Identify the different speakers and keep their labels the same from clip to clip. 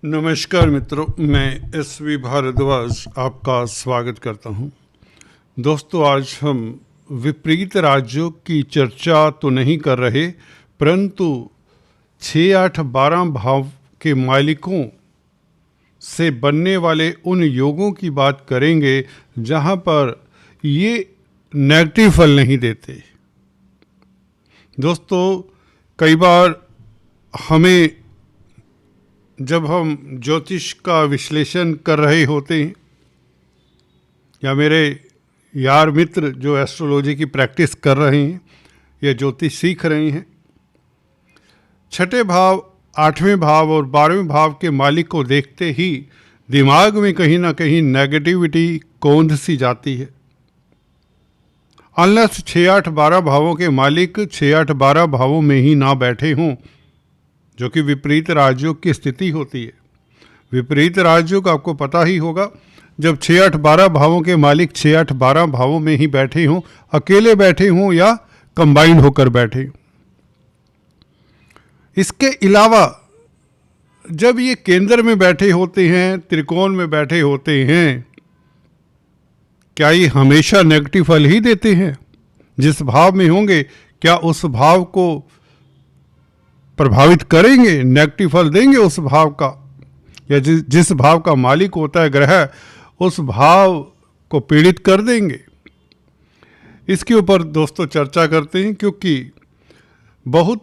Speaker 1: नमस्कार मित्रों, मैं एस.वी. भारद्वाज आपका स्वागत करता हूं। दोस्तों, आज हम विपरीत राज्यों की चर्चा तो नहीं कर रहे, परंतु 6, 8, 12 भाव के मालिकों से बनने वाले उन योगों की बात करेंगे जहां पर ये नेगेटिव फल नहीं देते। दोस्तों, कई बार हमें जब हम ज्योतिष का विश्लेषण कर रहे होते हैं या मेरे यार मित्र जो एस्ट्रोलॉजी की प्रैक्टिस कर रहे हैं या ज्योतिष सीख रहे हैं, छठे भाव, 8वें भाव और 12वें भाव के मालिक को देखते ही दिमाग में कहीं ना कहीं नेगेटिविटी कौंध सी जाती है। अनलेस 6, 8, 12 भावों के मालिक 6, 8, 12 भावों में ही ना बैठे हों, जो कि विपरीत राजयोग की स्थिति होती है। विपरीत राजयोग आपको पता ही होगा, जब 6, 8, 12 भावों के मालिक 6, 8, 12 भावों में ही बैठे हों, अकेले बैठे हों या कंबाइंड होकर बैठे हों। इसके अलावा जब ये केंद्र में बैठे होते हैं, त्रिकोण में बैठे होते हैं, क्या ये हमेशा नेगेटिव फल ही देते हैं? जिस भाव में होंगे क्या उस भाव को प्रभावित करेंगे, नेगेटिव फल देंगे उस भाव का, या जिस भाव का मालिक होता है ग्रह, उस भाव को पीड़ित कर देंगे? इसके ऊपर दोस्तों चर्चा करते हैं, क्योंकि बहुत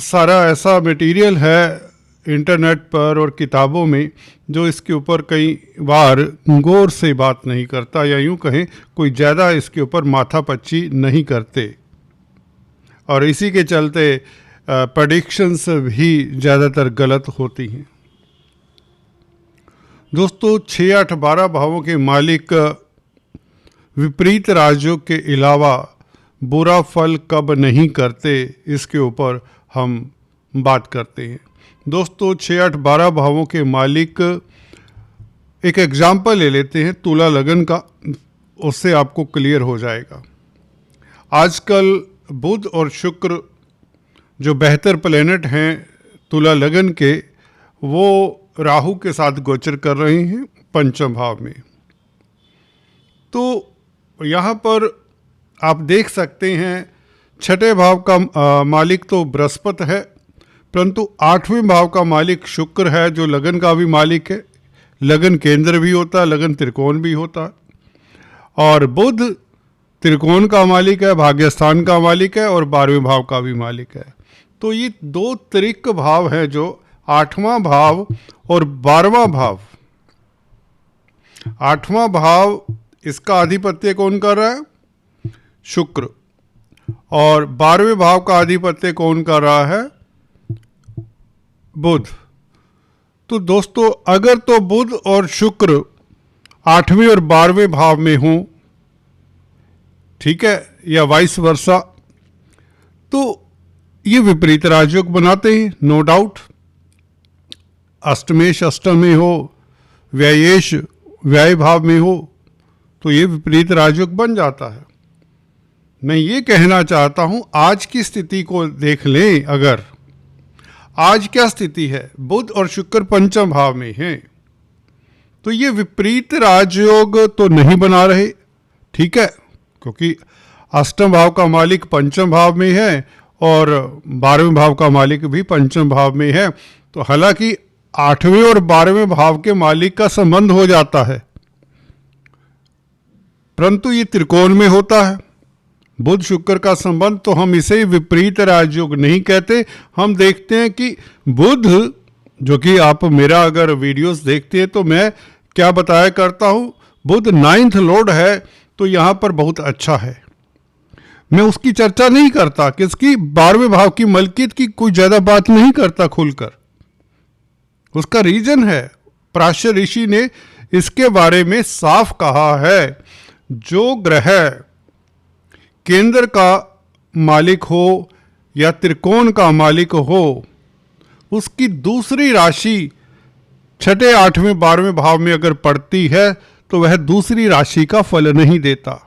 Speaker 1: सारा ऐसा मटेरियल है इंटरनेट पर और किताबों में जो इसके ऊपर कई बार गौर से बात नहीं करता, या यूँ कहें कोई ज़्यादा इसके ऊपर माथापच्ची नहीं करते, और इसी के चलते प्रेडिक्शंस भी ज़्यादातर गलत होती हैं। दोस्तों, 6, 8, 12 भावों के मालिक विपरीत राजयोग के अलावा बुरा फल कब नहीं करते, इसके ऊपर हम बात करते हैं। दोस्तों, 6, 8, 12 भावों के मालिक, एक एग्जाम्पल ले लेते हैं तुला लगन का, उससे आपको क्लियर हो जाएगा। आजकल बुध और शुक्र जो बेहतर प्लेनेट हैं तुला लगन के, वो राहु के साथ गोचर कर रहे हैं पंचम भाव में। तो यहाँ पर आप देख सकते हैं छठे भाव का मालिक तो बृहस्पति है, परंतु 8वें भाव का मालिक शुक्र है, जो लगन का भी मालिक है। लगन केंद्र भी होता है, लगन त्रिकोण भी होता है, और बुध त्रिकोण का मालिक है, भाग्यस्थान का मालिक है, और 12वें भाव का भी मालिक है। तो ये दो त्रिक भाव हैं, जो 8वां भाव और 12वां भाव। 8वां भाव, इसका आधिपत्य कौन कर रहा है? शुक्र। और 12वें भाव का आधिपत्य कौन कर रहा है? बुध। तो दोस्तों, अगर तो बुध और शुक्र 8वें और 12वें भाव में हों, ठीक है, या वाइस वर्सा, तो ये विपरीत राजयोग बनाते हैं, नो डाउट। अष्टमेश अष्टम में हो, व्ययेश व्यय भाव में हो, तो ये विपरीत राजयोग बन जाता है। मैं ये कहना चाहता हूं, आज की स्थिति को देख लें। अगर आज क्या स्थिति है, बुध और शुक्र पंचम भाव में हैं, तो ये विपरीत राजयोग तो नहीं बना रहे, ठीक है, क्योंकि अष्टम भाव का मालिक पंचम भाव में है और 12वें भाव का मालिक भी पंचम भाव में है। तो हालांकि 8वें और 12वें भाव के मालिक का संबंध हो जाता है, परंतु ये त्रिकोण में होता है बुध शुक्र का संबंध, तो हम इसे विपरीत राजयोग नहीं कहते। हम देखते हैं कि बुध, जो कि आप मेरा अगर वीडियोस देखते हैं तो मैं क्या बताया करता हूं, बुध 9th लॉर्ड है, तो यहां पर बहुत अच्छा है। मैं उसकी चर्चा नहीं करता, किसकी? 12वें भाव की मलकियत की कोई ज्यादा बात नहीं करता खुलकर। उसका रीजन है, प्राच्य ऋषि ने इसके बारे में साफ कहा है, जो ग्रह केंद्र का मालिक हो या त्रिकोण का मालिक हो, उसकी दूसरी राशि 6, 8वें, 12वें भाव में अगर पड़ती है तो वह दूसरी राशि का फल नहीं देता।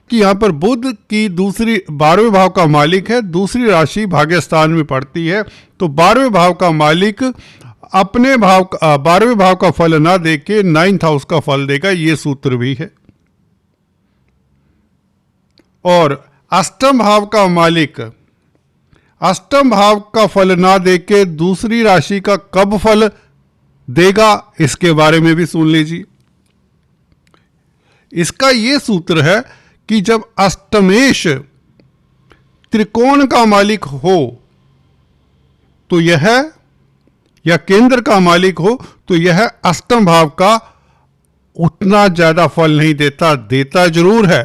Speaker 1: कि यहाँ पर बुध की दूसरी 12वें भाव का मालिक है, दूसरी राशि भाग्यस्थान में पड़ती है, तो 12वें भाव का मालिक अपने भाव का 12वें भाव का फल ना दे के 9th हाउस का फल देगा, ये सूत्र भी है। और अष्टम भाव का मालिक अष्टम भाव का फल ना दे के दूसरी राशि का कब फल देगा, इसके बारे में भी सुन लीजिए। इसका यह सूत्र है कि जब अष्टमेश त्रिकोण का मालिक हो तो यह, या केंद्र का मालिक हो तो यह अष्टम भाव का उतना ज्यादा फल नहीं देता, देता जरूर है।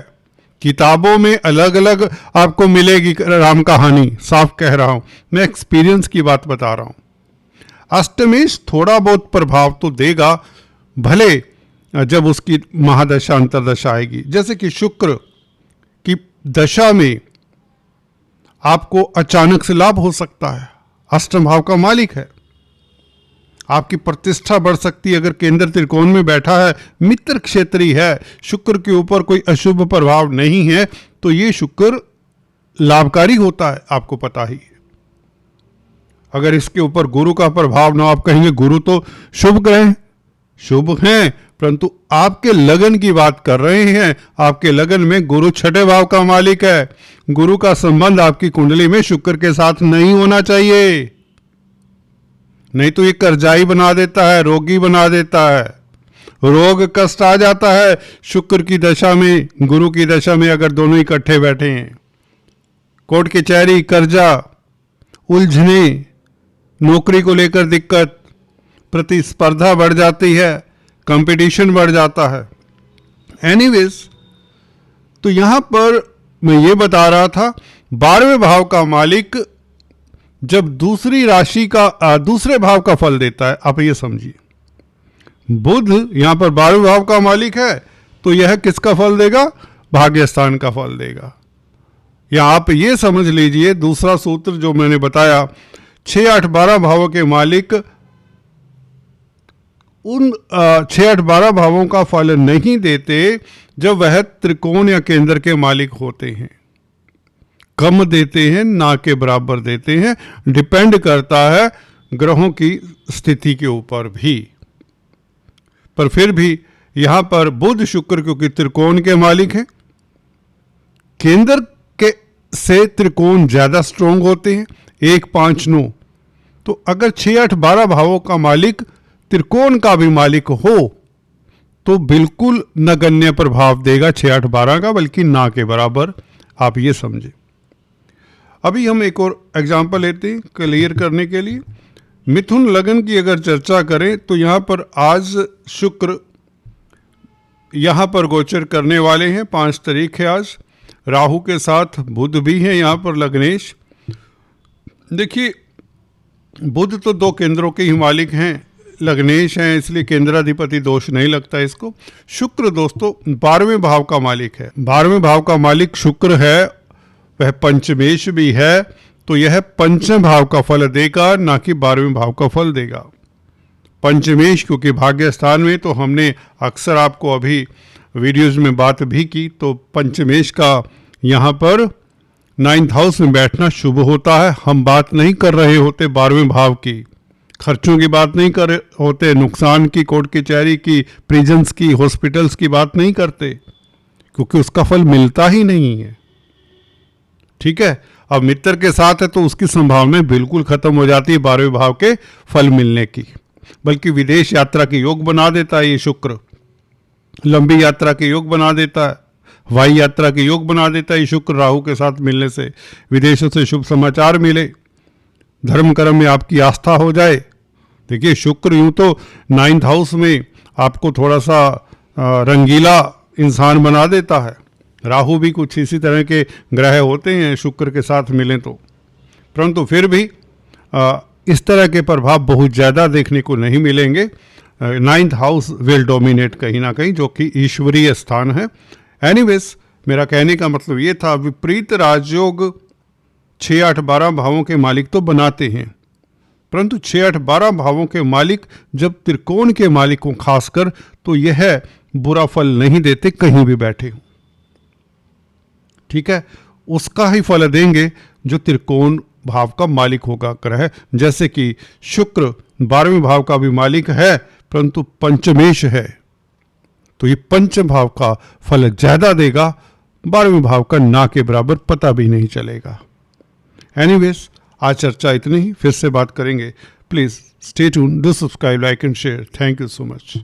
Speaker 1: किताबों में अलग अलग आपको मिलेगी राम कहानी, साफ कह रहा हूं, मैं एक्सपीरियंस की बात बता रहा हूं। अष्टमेश थोड़ा बहुत प्रभाव तो देगा, भले जब उसकी महादशा अंतरदशा आएगी। जैसे कि शुक्र की दशा में आपको अचानक से लाभ हो सकता है, अष्टम भाव का मालिक है। आपकी प्रतिष्ठा बढ़ सकती है अगर केंद्र त्रिकोण में बैठा है, मित्र क्षेत्रीय है, शुक्र के ऊपर कोई अशुभ प्रभाव नहीं है, तो ये शुक्र लाभकारी होता है, आपको पता ही है। अगर इसके ऊपर गुरु का प्रभाव ना, आप कहेंगे गुरु तो शुभ ग्रह, शुभ हैं, परंतु आपके लगन की बात कर रहे हैं। आपके लगन में गुरु छठे भाव का मालिक है। गुरु का संबंध आपकी कुंडली में शुक्र के साथ नहीं होना चाहिए, नहीं तो ये कर्जाई बना देता है, रोगी बना देता है, रोग कष्ट आ जाता है शुक्र की दशा में, गुरु की दशा में अगर दोनों इकट्ठे बैठे हैं। कोर्ट कचहरी, कर्जा, उलझने, नौकरी को लेकर दिक्कत, प्रतिस्पर्धा बढ़ जाती है, कंपटीशन बढ़ जाता है। एनीवेज, तो यहां पर मैं ये बता रहा था, 12वें भाव का मालिक जब दूसरी राशि का दूसरे भाव का फल देता है, आप ये समझिए, बुध यहां पर 12वें भाव का मालिक है, तो यह किसका फल देगा? भाग्य स्थान का फल देगा। या आप ये समझ लीजिए, दूसरा सूत्र जो मैंने बताया, 6, 8, 12 भावों के मालिक उन 6, 8, 12 भावों का फल नहीं देते जब वह त्रिकोण या केंद्र के मालिक होते हैं। कम देते हैं, ना के बराबर देते हैं। डिपेंड करता है ग्रहों की स्थिति के ऊपर भी। पर फिर भी यहां पर बुध शुक्र क्योंकि त्रिकोण के मालिक हैं, केंद्र के से त्रिकोण ज्यादा स्ट्रोंग होते हैं, 1, 5, 9। तो अगर 6, 8, 12 भावों का मालिक त्रिकोण का भी मालिक हो तो बिल्कुल नगण्य प्रभाव देगा 6, 8, 12 का, बल्कि ना के बराबर, आप ये समझे। अभी हम एक और एग्जांपल लेते हैं क्लियर करने के लिए। मिथुन लगन की अगर चर्चा करें तो यहां पर आज शुक्र यहां पर गोचर करने वाले हैं, 5 तारीख है आज। राहु के साथ बुध भी है यहां पर लग्नेश। देखिए, बुध तो 2 केंद्रों के ही मालिक हैं, लग्नेश हैं, इसलिए केंद्राधिपति दोष नहीं लगता इसको। शुक्र दोस्तों 12वें भाव का मालिक है। 12वें भाव का मालिक शुक्र है, वह पंचमेश भी है, तो यह पंचम भाव का फल देगा, ना कि 12वें भाव का फल देगा। पंचमेश क्योंकि भाग्य स्थान में, तो हमने अक्सर आपको अभी वीडियोज में बात भी की, तो पंचमेश का यहाँ पर 9th हाउस में बैठना शुभ होता है। हम बात नहीं कर रहे होते 12वें भाव की, खर्चों की बात नहीं कर रहे होते, नुकसान की, कोर्ट कचहरी की, प्रिजन्स की, हॉस्पिटल्स की बात नहीं करते, क्योंकि उसका फल मिलता ही नहीं है। ठीक है, अब मित्र के साथ है तो उसकी संभावना बिल्कुल खत्म हो जाती है 12वें भाव के फल मिलने की। बल्कि विदेश यात्रा के योग बना देता है ये शुक्र, लंबी यात्रा के योग बना देता है, हवाई यात्रा के योग बना देता है ये शुक्र। राहु के साथ मिलने से विदेशों से शुभ समाचार मिले, धर्म कर्म में आपकी आस्था हो जाए। देखिए, शुक्र यूं तो 9th हाउस में आपको थोड़ा सा रंगीला इंसान बना देता है। राहु भी कुछ इसी तरह के ग्रह होते हैं शुक्र के साथ मिलें तो, परंतु फिर भी इस तरह के प्रभाव बहुत ज़्यादा देखने को नहीं मिलेंगे। 9th हाउस विल डोमिनेट कहीं ना कहीं, जो कि ईश्वरीय स्थान है। एनीवेज, मेरा कहने का मतलब ये था, विपरीत राजयोग 6, 8, 12 भावों के मालिक तो बनाते हैं, परंतु 6, 8, 12 भावों के मालिक जब त्रिकोण के मालिक हों खासकर, तो यह बुरा फल नहीं देते कहीं भी बैठे हों। ठीक है, उसका ही फल देंगे जो त्रिकोण भाव का मालिक होगा ग्रह। जैसे कि शुक्र 12वें भाव का भी मालिक है परंतु पंचमेश है, तो ये पंचम भाव का फल ज्यादा देगा, 12वें भाव का ना के बराबर पता भी नहीं चलेगा। एनीवेज, आज चर्चा इतनी ही, फिर से बात करेंगे। Please stay tune, do subscribe, like and share. Thank you so much.